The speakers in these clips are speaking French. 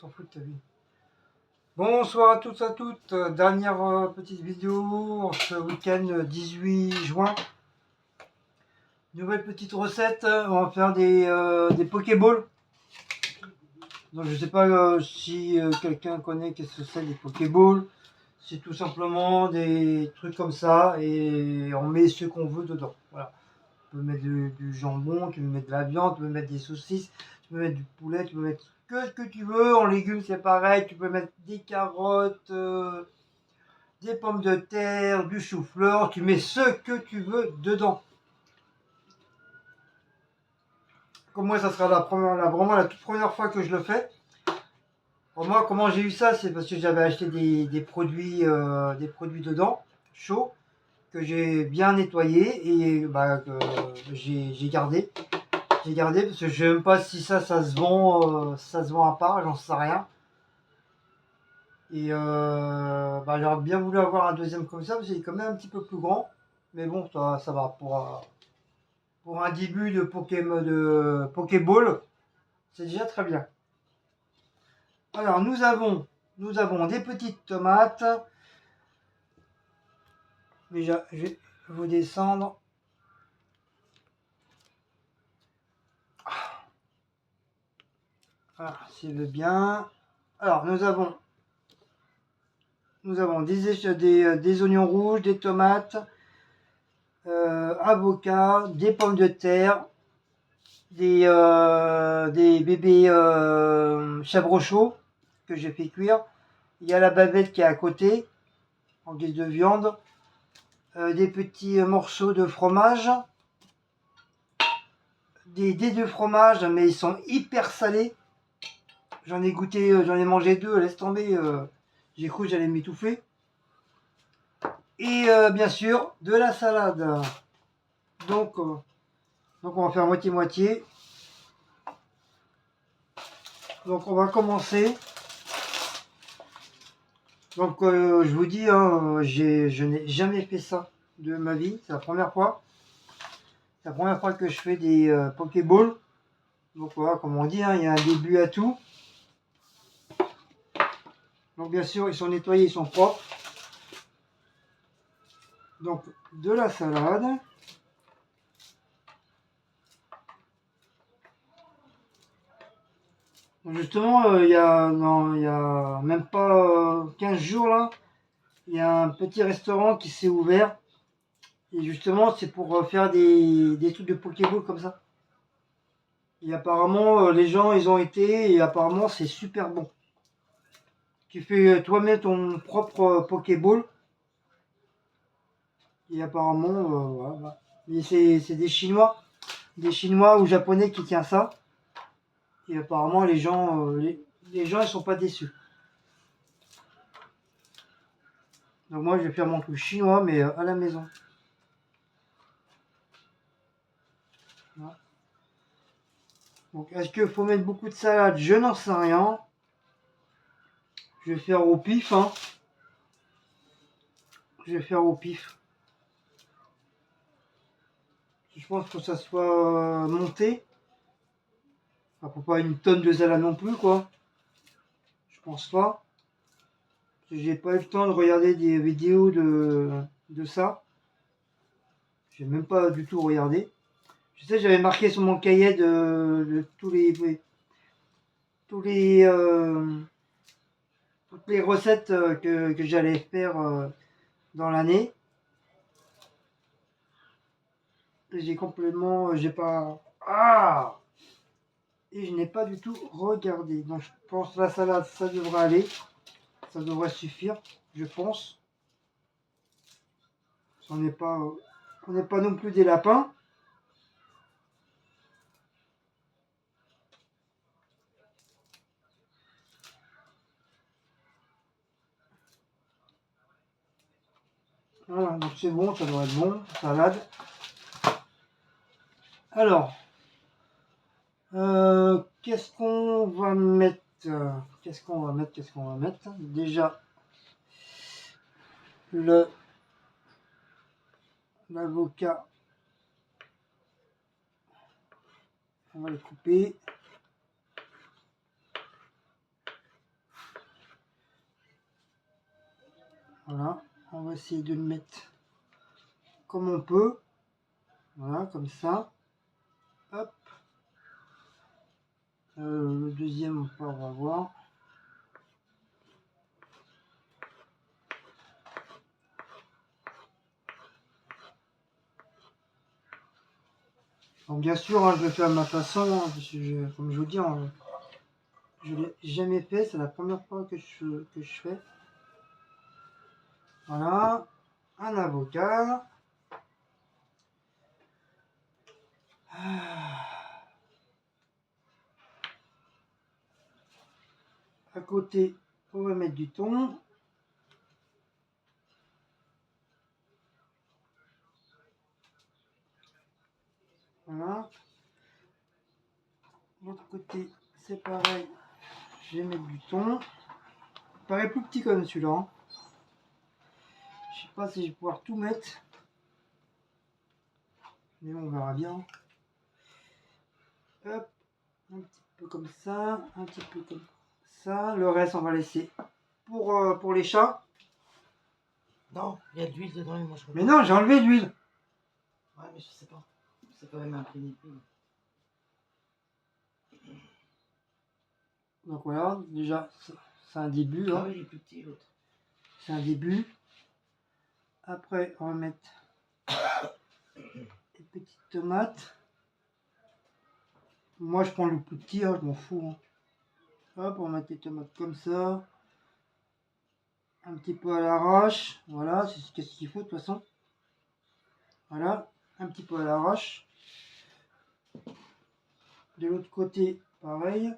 s'en fout de ta vie. Bonsoir à tous, à toutes. Dernière petite vidéo ce week-end 18 juin. Nouvelle petite recette. On va faire des Pokéballs. Donc je sais pas si quelqu'un connaît qu'est-ce que c'est des Pokéballs. C'est tout simplement des trucs comme ça et on met ce qu'on veut dedans. Voilà. Tu peux mettre du jambon, tu peux mettre de la viande, tu peux mettre des saucisses, tu peux mettre du poulet, tu peux mettre que ce que tu veux. En légumes, c'est pareil. Tu peux mettre des carottes, des pommes de terre, du chou-fleur. Tu mets ce que tu veux dedans. Comme moi, ça sera vraiment la toute première fois que je le fais. Pour moi, comment j'ai eu ça, c'est parce que j'avais acheté des produits dedans, chauds, que j'ai bien nettoyé et bah, que j'ai gardé. J'ai gardé parce que je sais même pas si ça se vend à part, j'en sais rien. Et bah, j'aurais bien voulu avoir un deuxième comme ça parce qu'il est quand même un petit peu plus grand. Mais bon, ça va. Pour un début de Pokéball, c'est déjà très bien. Alors nous avons des petites tomates. Déjà, je vais vous descendre. Voilà, s'il veut bien. Alors nous avons des oignons rouges, des tomates, avocats, des pommes de terre, des bébés chèvres chauds que j'ai fait cuire. Il y a la bavette qui est à côté en guise de viande. Des petits morceaux de fromage. Des dés de fromage, mais ils sont hyper salés. J'en ai goûté, j'en ai mangé deux, laisse tomber. J'ai cru que j'allais m'étouffer. Et bien sûr, de la salade. Donc on va faire moitié-moitié. Donc on va commencer. Donc je vous dis, hein, je n'ai jamais fait ça de ma vie. C'est la première fois. C'est la première fois que je fais des Pokéballs. Donc voilà, comme on dit, hein, il y a un début à tout. Donc bien sûr, ils sont nettoyés, ils sont propres. Donc de la salade. Donc, justement, il y a même pas 15 jours là, il y a un petit restaurant qui s'est ouvert. Et justement, c'est pour faire des trucs de Pokéball comme ça. Et apparemment, les gens, ils ont été, et apparemment, c'est super bon. Tu fais toi-même ton propre Pokéball. Et apparemment, voilà. Et c'est des Chinois ou Japonais qui tiennent ça. Et apparemment, les gens, ils sont pas déçus. Donc moi, je vais faire mon truc chinois, mais à la maison. Voilà. Donc, est-ce qu'il faut mettre beaucoup de salade? Je n'en sais rien. Je vais faire au pif, hein. Je vais faire au pif. Je pense que ça soit monté. Enfin, faut pas une tonne de salade non plus, quoi. Je pense pas. J'ai pas eu le temps de regarder des vidéos de ça. J'ai même pas du tout regardé. Je sais, j'avais marqué sur mon cahier de tous les toutes les recettes que j'allais faire dans l'année. J'ai complètement, j'ai pas. Ah! Et je n'ai pas du tout regardé. Donc je pense que la salade, ça devrait aller. Ça devrait suffire, je pense. On n'est pas non plus des lapins. Voilà, donc c'est bon, ça doit être bon. Salade. Alors, qu'est-ce qu'on va mettre? Qu'est-ce qu'on va mettre? Déjà, l'avocat, on va le couper. Voilà, on va essayer de le mettre comme on peut. Voilà, comme ça. Hop. Le deuxième, on va voir. Donc bien sûr, hein, je le fais à ma façon, hein, parce que comme je vous dis, hein, je ne l'ai jamais fait, c'est la première fois que je fais. Voilà, un avocat. À côté, on va mettre du thon. Voilà. L'autre côté, c'est pareil. Je vais mettre du thon. Il paraît plus petit comme celui-là. Hein. Je sais pas si je vais pouvoir tout mettre. Mais on verra bien. Hop. Un petit peu comme ça. Un petit peu comme ça. Le reste, on va laisser pour les chats. Non, il y a de l'huile dedans et moi je Mais non, j'ai enlevé l'huile. Ouais, mais je sais pas. C'est quand même un prix d'huile. Donc voilà, déjà, c'est un début. Hein. Ah oui, il est plus petit l'autre. C'est un début. Après, on va mettre des petites tomates. Moi, je prends le plus petit, hein, je m'en fous. Hein. Hop, on va mettre les tomates comme ça. Un petit peu à l'arrache. Voilà, c'est ce qu'il faut de toute façon. Voilà, un petit peu à l'arrache. De l'autre côté, pareil.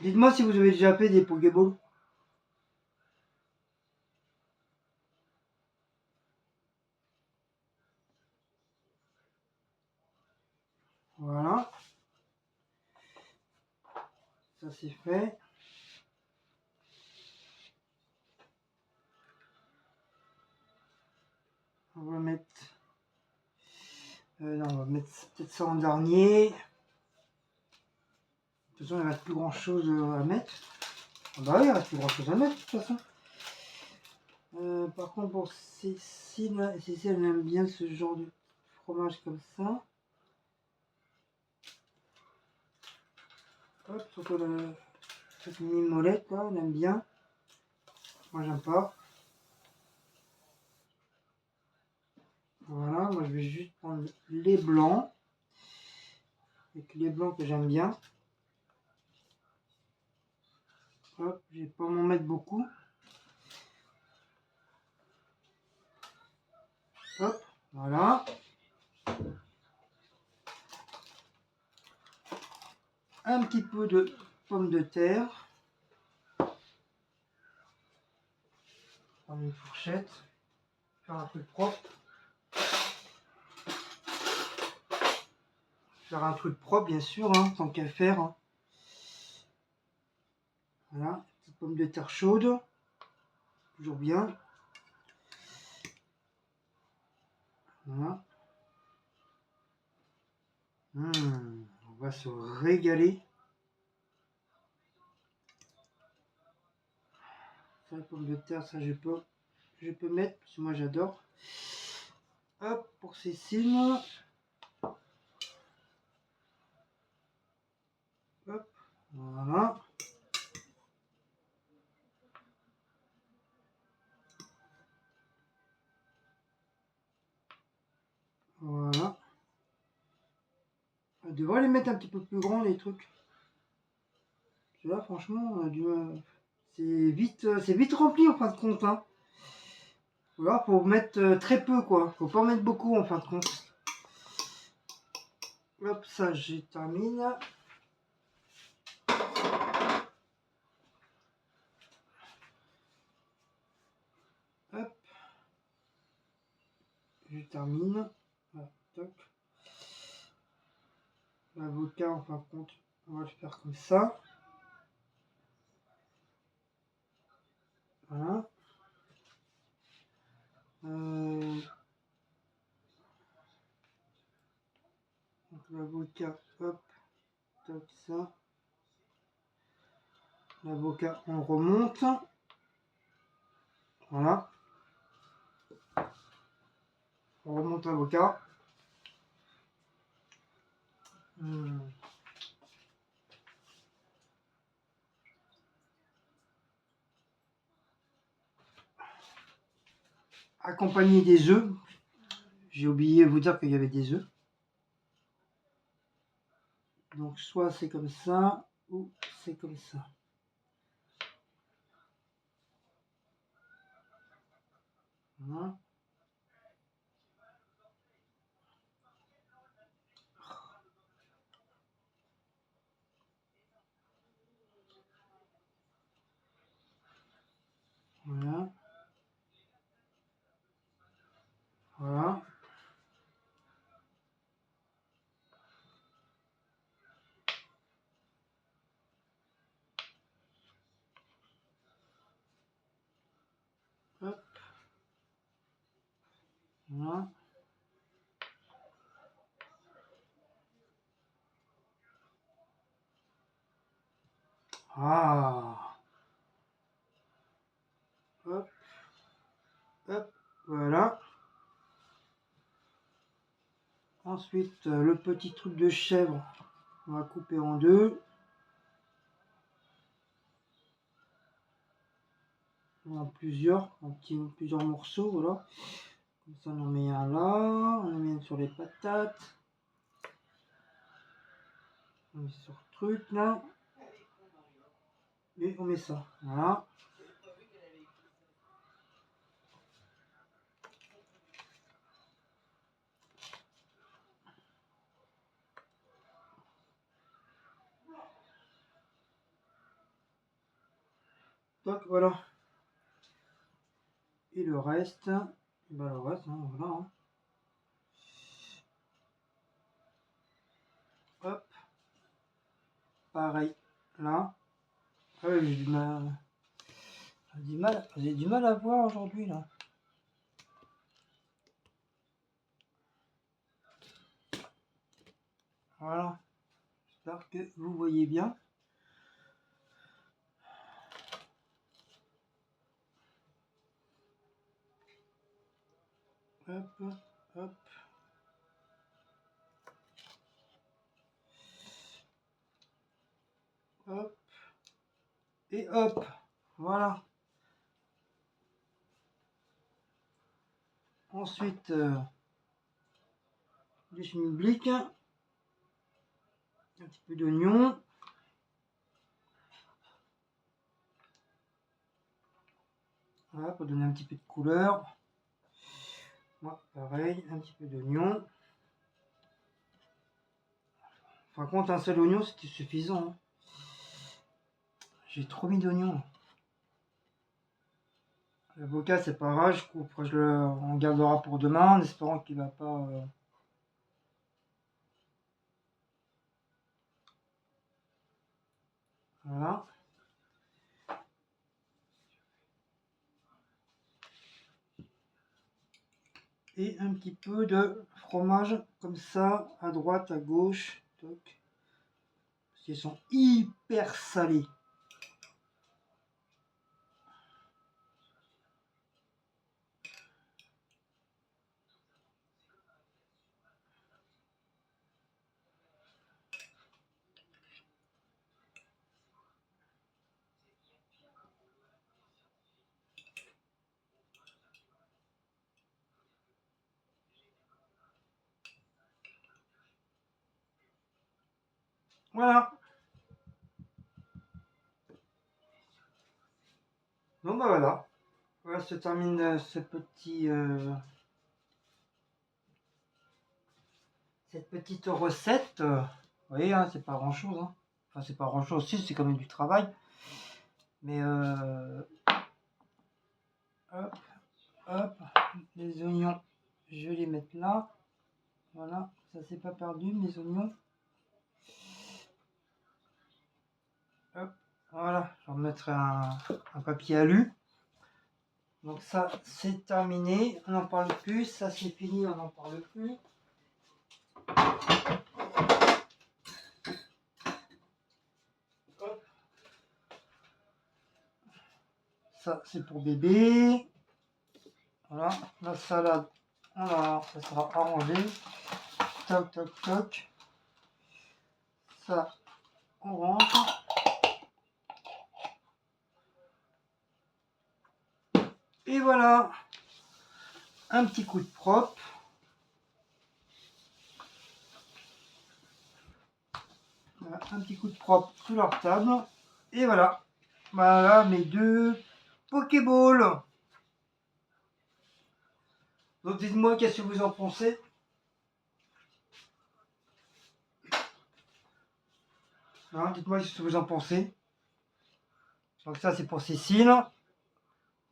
Dites-moi si vous avez déjà fait des Pokéballs. Voilà. Ça c'est fait. On va mettre... non, on va mettre peut-être ça en dernier. De toute façon, il ne reste plus grand chose à mettre. Ah bah oui, il reste plus grand chose à mettre de toute façon. Par contre, pour Cécile, elle aime bien ce genre de fromage comme ça. Hop, surtout cette mini molette là, on aime bien. Moi, j'aime pas. Voilà, moi je vais juste prendre les blancs. Avec les blancs que j'aime bien. Hop, je vais pas m'en mettre beaucoup. Hop, voilà. Un petit peu de pommes de terre. Prendre une fourchette. Faire un truc propre. Faire un truc propre, bien sûr, hein, tant qu'à faire. Hein. Voilà, petite pomme de terre chaude. Toujours bien. Voilà. On va se régaler. Ça, la pomme de terre, ça je peux mettre, parce que moi j'adore. Hop, pour Cécile. Hop, voilà. Voilà. On devrait les mettre un petit peu plus grands les trucs. Là franchement, c'est vite rempli en fin de compte. Hein. Voilà, faut mettre très peu quoi. Faut pas mettre beaucoup en fin de compte. Hop, ça j'ai terminé. Hop. Je termine. Voilà, toc. L'avocat en fin de compte, on va le faire comme ça. Voilà. Donc l'avocat, hop, toc, ça. L'avocat, on remonte. Voilà. On remonte l'avocat. Accompagné des œufs. J'ai oublié de vous dire qu'il y avait des œufs. Donc soit c'est comme ça, ou c'est comme ça. Voilà. Voilà. Voilà. Hop. Voilà. Ah. Hop. Hop. Voilà. Ensuite, le petit truc de chèvre, on va couper en deux. En plusieurs, plusieurs morceaux, voilà. Comme ça, on en met un là, on en met un sur les patates. On met sur le truc là. Et on met ça, voilà. Donc voilà. Et le reste, ben le reste, hein, voilà. Hein. Hop. Pareil, là. Ah oui, j'ai du mal à voir aujourd'hui là. Voilà. J'espère que vous voyez bien. Hop, hop. Hop. Et hop. Voilà. Ensuite, du schmilblick. Un petit peu d'oignon. Voilà, pour donner un petit peu de couleur. Moi, pareil, un petit peu d'oignon. Par contre, un seul oignon, c'était suffisant. Hein. J'ai trop mis d'oignons. L'avocat, c'est pas grave, je coupe, on gardera pour demain, en espérant qu'il va pas. Voilà. Et un petit peu de fromage, comme ça, à droite, à gauche. Toc. Parce qu'ils sont hyper salés. Voilà. Donc bah voilà. Voilà se termine cette petite recette. Vous voyez, hein, c'est pas grand chose. Hein. Enfin, c'est pas grand chose aussi, c'est quand même du travail. Mais hop, hop, les oignons, je vais les mettre là. Voilà, ça s'est pas perdu, mes oignons. Hop, voilà, je remettrai un papier alu. Donc ça, c'est terminé, on n'en parle plus. Ça, c'est fini, on n'en parle plus. Hop. Ça, c'est pour bébé. Voilà, la salade, voilà, ça sera arrangé. Toc, toc, toc. Ça, on rentre. Et voilà, un petit coup de propre. Voilà, un petit coup de propre sous leur table. Et voilà, voilà mes deux Pokéballs. Donc dites-moi qu'est-ce que vous en pensez. Hein, dites-moi ce que vous en pensez. Donc ça c'est pour Cécile.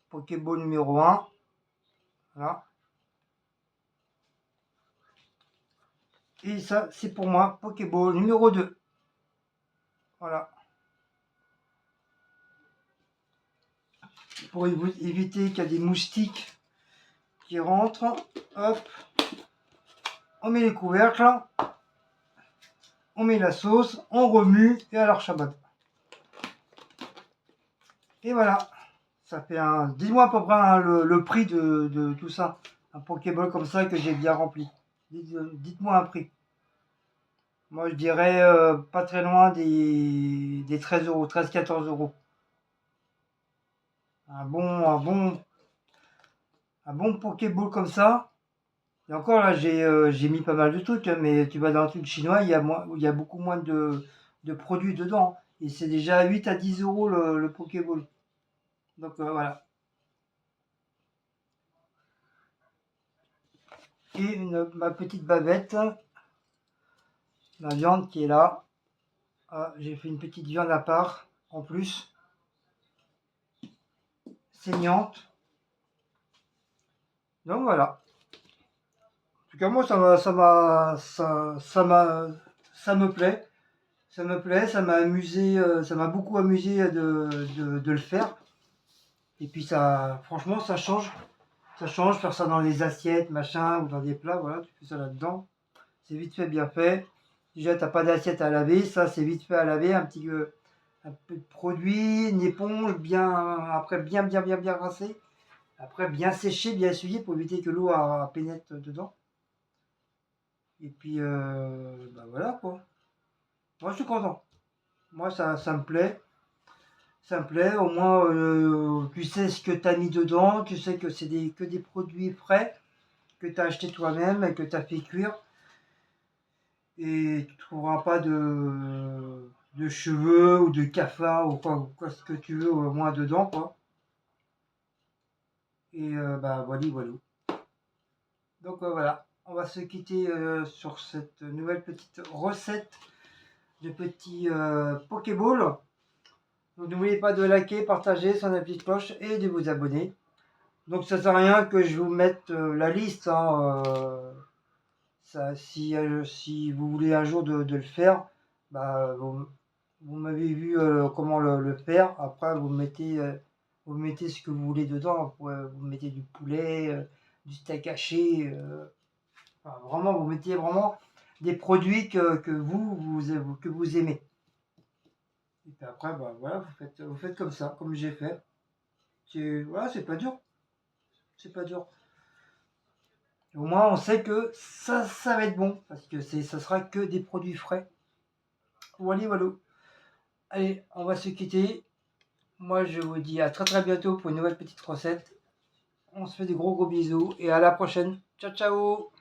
Pokéball numéro 1. Voilà. Et ça c'est pour moi, Pokéball numéro 2. Voilà. Pour éviter qu'il y a des moustiques qui rentrent. Hop. On met les couvercles. On met la sauce. On remue. Et alors Shabbat. Et voilà. Ça fait un... Dis-moi à peu près hein, le prix de tout ça. Un Pokéball comme ça que j'ai bien rempli. Dites-moi un prix. Moi je dirais pas très loin des 13 euros, 13-14 euros. Un bon Pokéball comme ça. Et encore là j'ai mis pas mal de trucs, hein, mais tu vas dans un truc chinois, il y a beaucoup moins de produits dedans. Et c'est déjà 8 à 10 euros le Pokéball. Donc voilà. Et ma petite bavette. La viande qui est là. Ah, j'ai fait une petite viande à part en plus. Saignante. Donc voilà. En tout cas moi ça me plaît. Ça me plaît, ça m'a amusé, ça m'a beaucoup amusé de le faire. Et puis ça, franchement, ça change. Ça change, faire ça dans les assiettes, machin, ou dans des plats, voilà, tu fais ça là-dedans. C'est vite fait, bien fait. Déjà, t'as pas d'assiette à laver, ça c'est vite fait à laver, un peu de produit, une éponge, bien, après bien rincé. Après bien séché, bien essuyé pour éviter que l'eau pénètre dedans. Et puis, bah voilà quoi. Moi je suis content. Moi ça me plaît. Ça me plaît, au moins tu sais ce que tu as mis dedans, tu sais que c'est que des produits frais que tu as acheté toi-même et que tu as fait cuire. Et tu ne trouveras pas de cheveux ou de cafards ou quoi ce que tu veux au moins dedans quoi. Et bah voilà. Donc voilà, on va se quitter sur cette nouvelle petite recette de petits Pokéball. Donc n'oubliez pas de liker, partager, sonner la petite cloche et de vous abonner. Donc ça sert à rien que je vous mette la liste. Hein, ça, si vous voulez un jour de le faire, bah, vous m'avez vu comment le faire. Après vous mettez ce que vous voulez dedans. Vous mettez du poulet, du steak haché. Enfin, vraiment, vous mettez vraiment des produits que vous aimez. Et puis après, bah, voilà, vous faites comme ça, comme j'ai fait. Voilà, c'est pas dur. C'est pas dur. Au moins, on sait que ça va être bon, parce que ça sera que des produits frais. Voilà, voilà. Allez, on va se quitter. Moi, je vous dis à très très bientôt pour une nouvelle petite recette. On se fait des gros bisous et à la prochaine. Ciao, ciao!